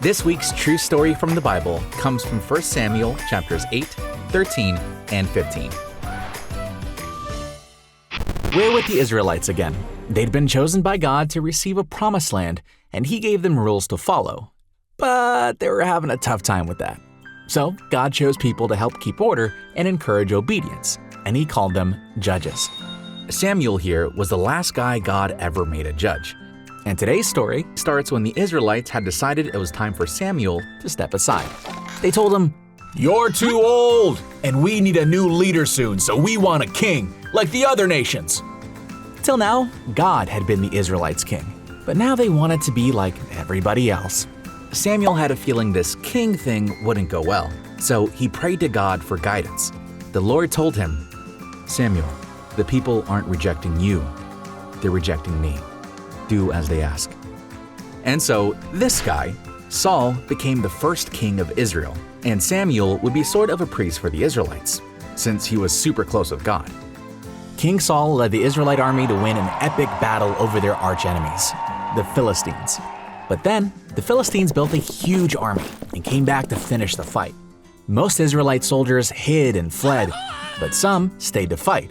This week's true story from the Bible comes from 1 Samuel chapters 8, 13, and 15. We're with the Israelites again. They'd been chosen by God to receive a promised land, and He gave them rules to follow. But they were having a tough time with that. So God chose people to help keep order and encourage obedience, and He called them judges. Samuel here was the last guy God ever made a judge. And today's story starts when the Israelites had decided it was time for Samuel to step aside. They told him, "You're too old, and we need a new leader soon, so we want a king, like the other nations." Till now, God had been the Israelites' king, but now they wanted to be like everybody else. Samuel had a feeling this king thing wouldn't go well, so he prayed to God for guidance. The Lord told him, "Samuel, the people aren't rejecting you, they're rejecting me. Do as they ask." And so this guy, Saul, became the first king of Israel, and Samuel would be sort of a priest for the Israelites, since he was super close with God. King Saul led the Israelite army to win an epic battle over their arch-enemies, the Philistines. But then, the Philistines built a huge army and came back to finish the fight. Most Israelite soldiers hid and fled, but some stayed to fight.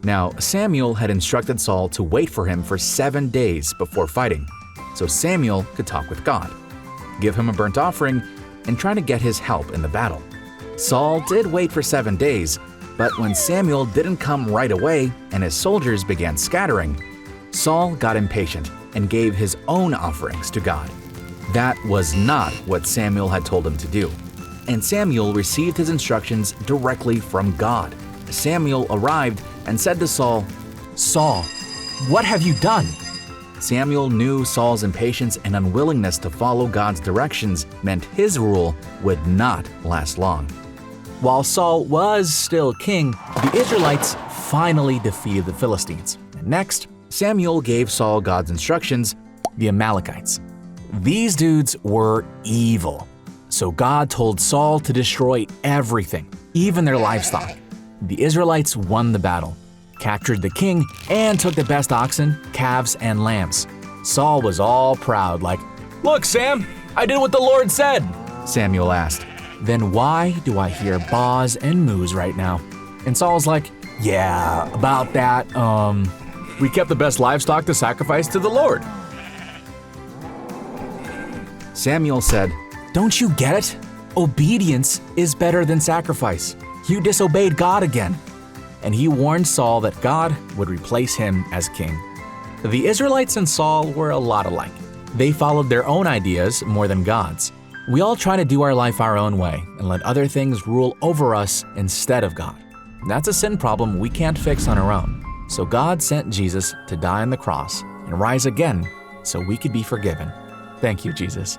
Now, Samuel had instructed Saul to wait for him for 7 days before fighting, so Samuel could talk with God, give him a burnt offering, and try to get his help in the battle. Saul did wait for 7 days, but when Samuel didn't come right away and his soldiers began scattering, Saul got impatient and gave his own offerings to God. That was not what Samuel had told him to do, and Samuel received his instructions directly from God. Samuel arrived and said to Saul, "Saul, what have you done?" Samuel knew Saul's impatience and unwillingness to follow God's directions meant his rule would not last long. While Saul was still king, the Israelites finally defeated the Philistines. And next, Samuel gave Saul God's instructions, the Amalekites. These dudes were evil. So God told Saul to destroy everything, even their livestock. The Israelites won the battle, captured the king, and took the best oxen, calves, and lambs. Saul was all proud, like, "Look, Sam, I did what the Lord said." Samuel asked, "Then why do I hear baas and moos right now?" And Saul's like, "Yeah, about that, We kept the best livestock to sacrifice to the Lord." Samuel said, "Don't you get it? Obedience is better than sacrifice. You disobeyed God again." And he warned Saul that God would replace him as king. The Israelites and Saul were a lot alike. They followed their own ideas more than God's. We all try to do our life our own way and let other things rule over us instead of God. That's a sin problem we can't fix on our own. So God sent Jesus to die on the cross and rise again so we could be forgiven. Thank you, Jesus.